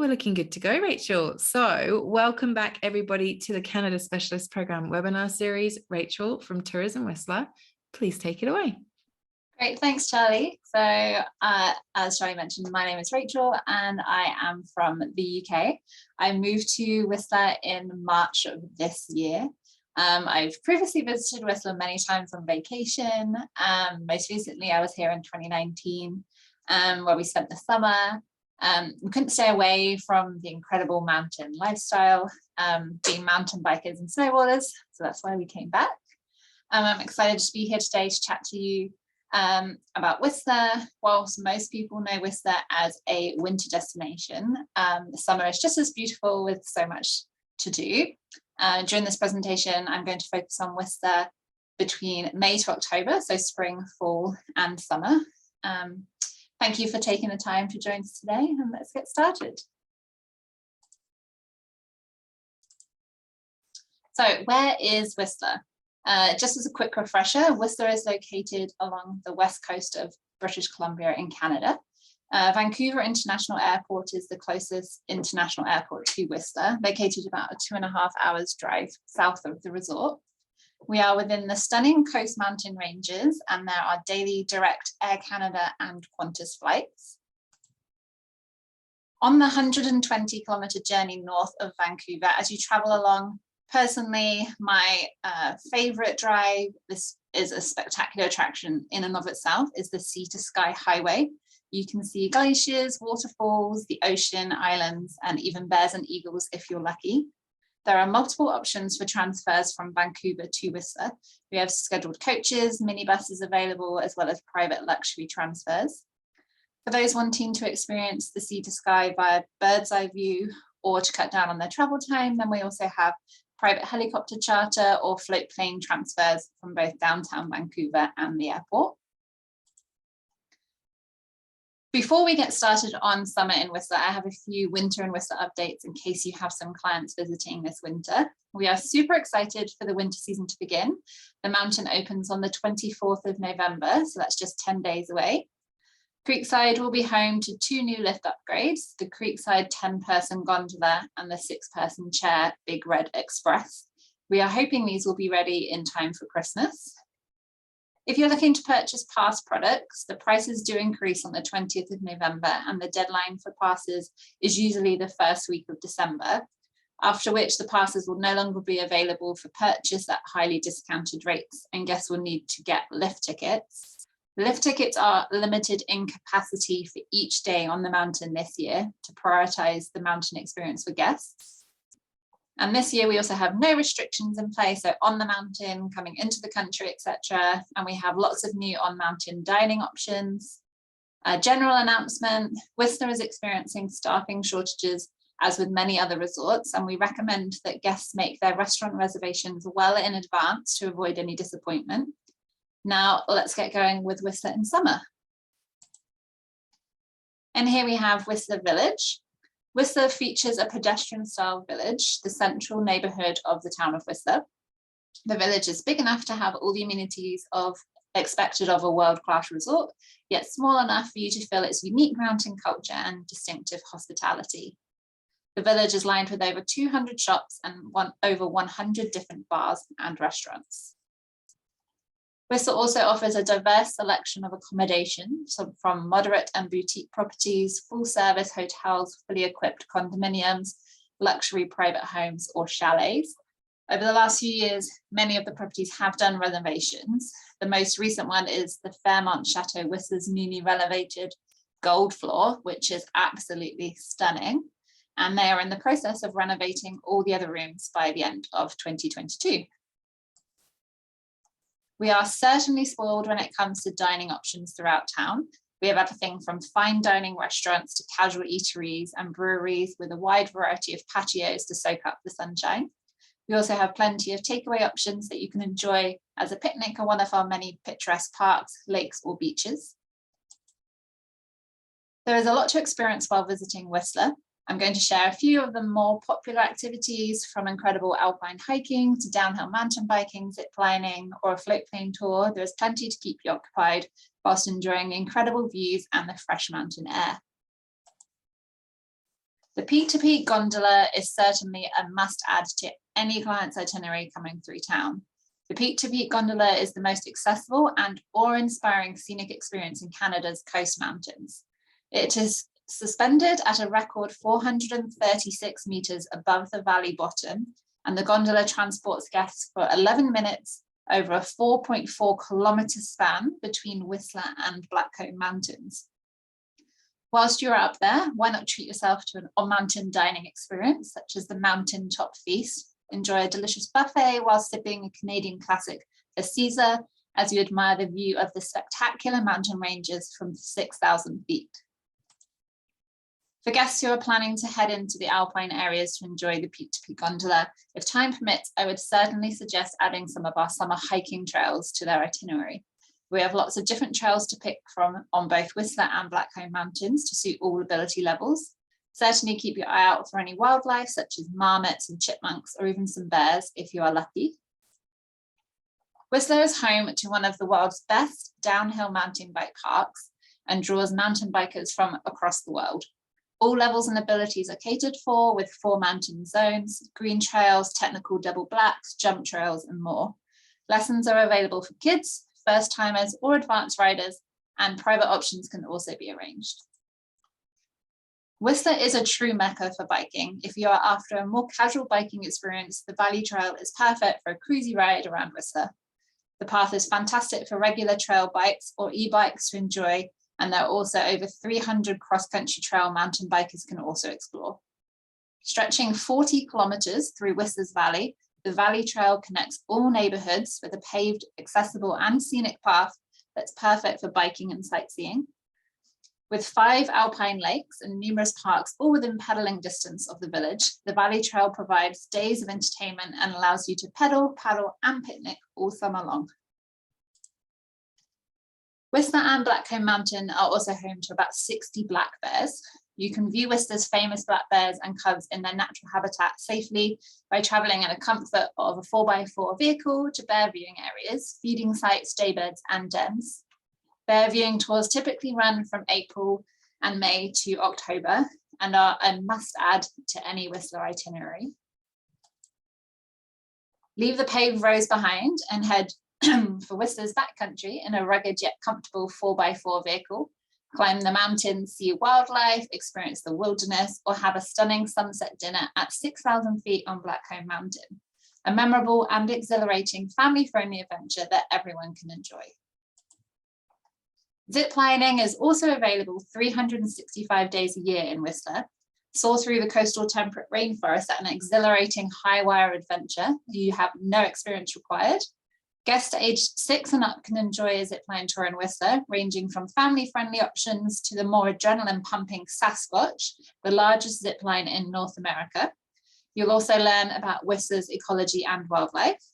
We're looking good to go, Rachel. So welcome back everybody to the Canada Specialist Program webinar series. Rachel from Tourism Whistler, please take it away. Great, thanks Charlie. So as Charlie mentioned, my name is Rachel and I am from the UK. I moved to Whistler in March of this year. I've previously visited Whistler many times on vacation. Most recently I was here in 2019 where we spent the summer. We couldn't stay away from the incredible mountain lifestyle, being mountain bikers and snowboarders, so that's why we came back. I'm excited to be here today to chat to you about Whistler. Whilst most people know Whistler as a winter destination, the summer is just as beautiful with so much to do. During this presentation, I'm going to focus on Whistler between May to October, so spring, fall and summer. Thank you for taking the time to join us today, and let's get started. So where is Whistler? Just as a quick refresher, Whistler is located along the west coast of British Columbia in Canada. Vancouver International Airport is the closest international airport to Whistler, located about a 2.5 hours drive south of the resort. We are within the stunning Coast Mountain ranges, and there are daily direct Air Canada and Qantas flights. On the 120-kilometer journey north of Vancouver, as you travel along, personally, my favorite drive, this is a spectacular attraction in and of itself, is the Sea to Sky Highway. You can see glaciers, waterfalls, the ocean, islands, and even bears and eagles if you're lucky. There are multiple options for transfers from Vancouver to Whistler. We have scheduled coaches, minibuses available, as well as private luxury transfers. For those wanting to experience the sea to sky via bird's eye view or to cut down on their travel time, then we also have private helicopter charter or float plane transfers from both downtown Vancouver and the airport. Before we get started on summer in Whistler, I have a few winter in Whistler updates in case you have some clients visiting this winter. We are super excited for the winter season to begin. The mountain opens on the 24th of November, so that's just 10 days away. Creekside will be home to 2 new lift upgrades, the Creekside 10-person gondola and the 6-person chair Big Red Express. We are hoping these will be ready in time for Christmas. If you're looking to purchase pass products, the prices do increase on the 20th of November, and the deadline for passes is usually the first week of December, after which the passes will no longer be available for purchase at highly discounted rates, and guests will need to get lift tickets. Lift tickets are limited in capacity for each day on the mountain this year to prioritize the mountain experience for guests. And this year we also have no restrictions in place, so on the mountain, coming into the country, etc. And we have lots of new on-mountain dining options. A general announcement, Whistler is experiencing staffing shortages as with many other resorts, and we recommend that guests make their restaurant reservations well in advance to avoid any disappointment. Now let's get going with Whistler in summer. And here we have Whistler Village. Whistler features a pedestrian-style village, the central neighbourhood of the town of Whistler. The village is big enough to have all the amenities expected of a world-class resort, yet small enough for you to feel its unique mountain culture and distinctive hospitality. The village is lined with over 200 shops and over 100 different bars and restaurants. Whistler also offers a diverse selection of accommodation, so from moderate and boutique properties, full-service hotels, fully equipped condominiums, luxury private homes or chalets. Over the last few years, many of the properties have done renovations. The most recent one is the Fairmont Chateau Whistler's newly renovated gold floor, which is absolutely stunning. And they are in the process of renovating all the other rooms by the end of 2022. We are certainly spoiled when it comes to dining options throughout town. We have everything from fine dining restaurants to casual eateries and breweries with a wide variety of patios to soak up the sunshine. We also have plenty of takeaway options that you can enjoy as a picnic at one of our many picturesque parks, lakes or beaches. There is a lot to experience while visiting Whistler. I'm going to share a few of the more popular activities, from incredible alpine hiking to downhill mountain biking, zip lining, or a float plane tour. There's plenty to keep you occupied whilst enjoying the incredible views and the fresh mountain air. The peak-to-peak gondola is certainly a must-add to any client's itinerary coming through town. The peak-to-peak gondola is the most accessible and awe-inspiring scenic experience in Canada's coast mountains. It is suspended at a record 436 meters above the valley bottom, and the gondola transports guests for 11 minutes over a 4.4 kilometer span between Whistler and Blackcomb Mountains. Whilst you're up there, why not treat yourself to an on-mountain dining experience, such as the Mountain Top Feast? Enjoy a delicious buffet while sipping a Canadian classic, a Caesar, as you admire the view of the spectacular mountain ranges from 6,000 feet. For guests who are planning to head into the alpine areas to enjoy the peak-to-peak gondola, if time permits, I would certainly suggest adding some of our summer hiking trails to their itinerary. We have lots of different trails to pick from on both Whistler and Blackcomb Mountains to suit all ability levels. Certainly keep your eye out for any wildlife such as marmots and chipmunks, or even some bears if you are lucky. Whistler is home to one of the world's best downhill mountain bike parks and draws mountain bikers from across the world. All levels and abilities are catered for, with 4 mountain zones, green trails, technical double blacks, jump trails, and more. Lessons are available for kids, first timers, or advanced riders, and private options can also be arranged. Whistler is a true mecca for biking. If you are after a more casual biking experience, the Valley Trail is perfect for a cruisy ride around Whistler. The path is fantastic for regular trail bikes or e-bikes to enjoy, and there are also over 300 cross-country trail mountain bikers can also explore. Stretching 40 kilometers through Whistler's Valley, the Valley Trail connects all neighborhoods with a paved, accessible and scenic path that's perfect for biking and sightseeing. With 5 alpine lakes and numerous parks all within pedaling distance of the village, the Valley Trail provides days of entertainment and allows you to pedal, paddle and picnic all summer long. Whistler and Blackcomb Mountain are also home to about 60 black bears. You can view Whistler's famous black bears and cubs in their natural habitat safely by travelling in the comfort of a 4x4 vehicle to bear viewing areas, feeding sites, daybeds and dens. Bear viewing tours typically run from April and May to October and are a must-add to any Whistler itinerary. Leave the paved roads behind and head for Whistler's backcountry in a rugged yet comfortable 4x4 vehicle. Climb the mountains, see wildlife, experience the wilderness, or have a stunning sunset dinner at 6,000 feet on Blackcomb Mountain. A memorable and exhilarating family-friendly adventure that everyone can enjoy. Zip lining is also available 365 days a year in Whistler. Soar through the coastal temperate rainforest at an exhilarating high wire adventure. You have no experience required. Guests aged 6 and up can enjoy a zipline tour in Whistler, ranging from family-friendly options to the more adrenaline-pumping Sasquatch, the largest zipline in North America. You'll also learn about Whistler's ecology and wildlife.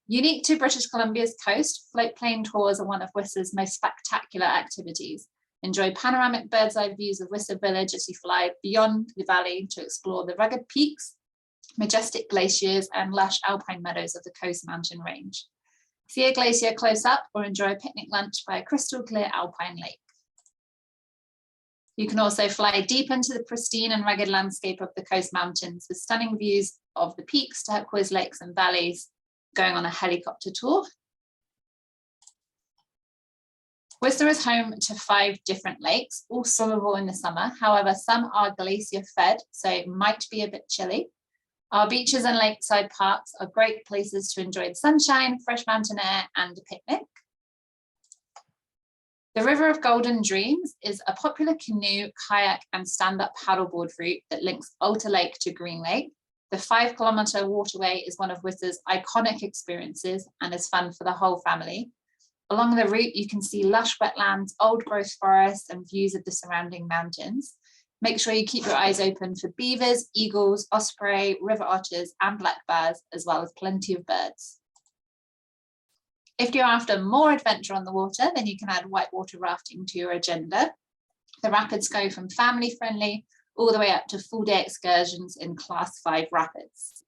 Unique to British Columbia's coast, float plane tours are one of Whistler's most spectacular activities. Enjoy panoramic bird's eye views of Whistler Village as you fly beyond the valley to explore the rugged peaks, majestic glaciers and lush alpine meadows of the Coast Mountain Range. See a glacier close up or enjoy a picnic lunch by a crystal clear alpine lake. You can also fly deep into the pristine and rugged landscape of the Coast Mountains with stunning views of the peaks, turquoise lakes and valleys, going on a helicopter tour. Whistler is home to 5 different lakes, all swimmable in the summer. However, some are glacier fed, so it might be a bit chilly. Our beaches and lakeside parks are great places to enjoy the sunshine, fresh mountain air, and a picnic. The River of Golden Dreams is a popular canoe, kayak, and stand-up paddleboard route that links Alta Lake to Green Lake. The 5-kilometer waterway is one of Whistler's iconic experiences and is fun for the whole family. Along the route, you can see lush wetlands, old growth forests, and views of the surrounding mountains. Make sure you keep your eyes open for beavers, eagles, osprey, river otters, and black bears, as well as plenty of birds. If you're after more adventure on the water, then you can add whitewater rafting to your agenda. The rapids go from family-friendly all the way up to full-day excursions in Class 5 rapids.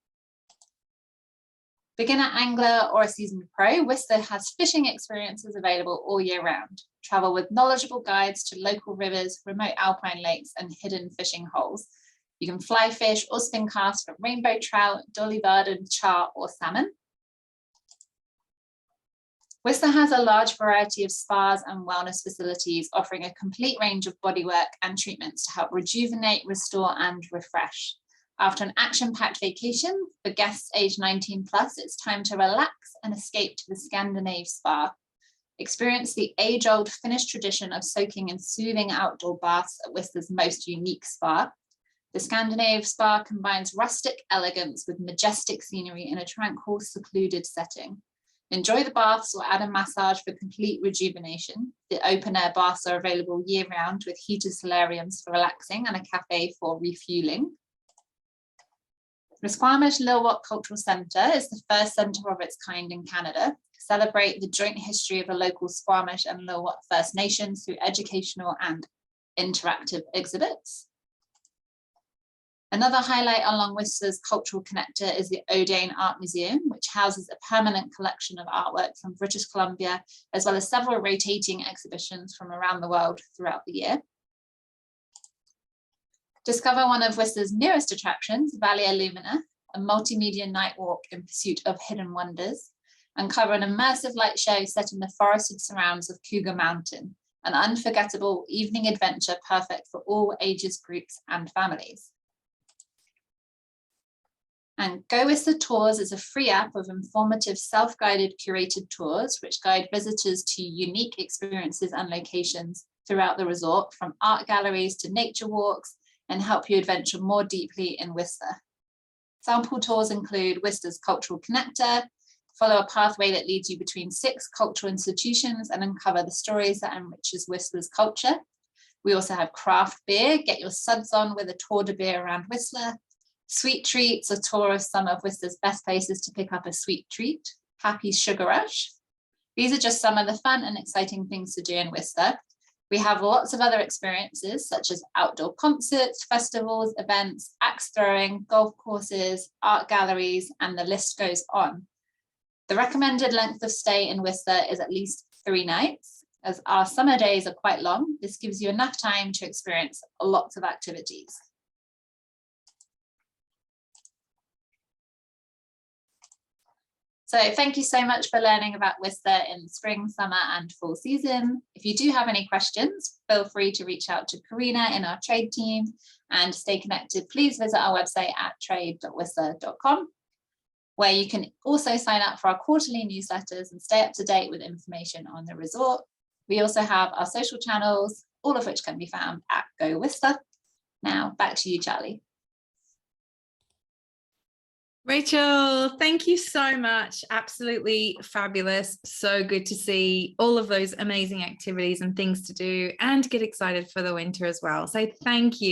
Beginner angler or a seasoned pro, Whistler has fishing experiences available all year round. Travel with knowledgeable guides to local rivers, remote alpine lakes, and hidden fishing holes. You can fly fish or spin cast for rainbow trout, dollyvarden, char, or salmon. Whistler has a large variety of spas and wellness facilities offering a complete range of bodywork and treatments to help rejuvenate, restore, and refresh. After an action-packed vacation, for guests aged 19 plus, it's time to relax and escape to the Scandinave Spa. Experience the age-old Finnish tradition of soaking in soothing outdoor baths at Whistler's most unique spa. The Scandinave Spa combines rustic elegance with majestic scenery in a tranquil, secluded setting. Enjoy the baths or add a massage for complete rejuvenation. The open-air baths are available year-round with heated solariums for relaxing and a cafe for refueling. The Squamish Lilwat Cultural Centre is the first centre of its kind in Canada. Celebrate the joint history of the local Squamish and Lilwat First Nations through educational and interactive exhibits. Another highlight along Whistler's cultural connector is the Odane Art Museum, which houses a permanent collection of artwork from British Columbia, as well as several rotating exhibitions from around the world throughout the year. Discover one of Whistler's newest attractions, Valia Lumina, a multimedia night walk in pursuit of hidden wonders. Uncover an immersive light show set in the forested surrounds of Cougar Mountain, an unforgettable evening adventure perfect for all ages, groups, and families. And Go Whistler Tours is a free app of informative self-guided curated tours which guide visitors to unique experiences and locations throughout the resort, from art galleries to nature walks, and help you adventure more deeply in Whistler. Sample tours include Whistler's Cultural Connector, follow a pathway that leads you between 6 cultural institutions and uncover the stories that enriches Whistler's culture. We also have craft beer, get your suds on with a tour de beer around Whistler. Sweet treats, a tour of some of Whistler's best places to pick up a sweet treat. Happy Sugar Rush. These are just some of the fun and exciting things to do in Whistler. We have lots of other experiences such as outdoor concerts, festivals, events, axe throwing, golf courses, art galleries, and the list goes on. The recommended length of stay in Whistler is at least 3 nights. As our summer days are quite long, this gives you enough time to experience lots of activities. So thank you so much for learning about Whistler in spring, summer, and fall season. If you do have any questions, feel free to reach out to Karina in our trade team, and to stay connected, please visit our website at trade.whistler.com, where you can also sign up for our quarterly newsletters and stay up to date with information on the resort. We also have our social channels, all of which can be found at Go Whistler. Now back to you, Charlie. Rachel, thank you so much. Absolutely fabulous. So good to see all of those amazing activities and things to do and get excited for the winter as well. So thank you.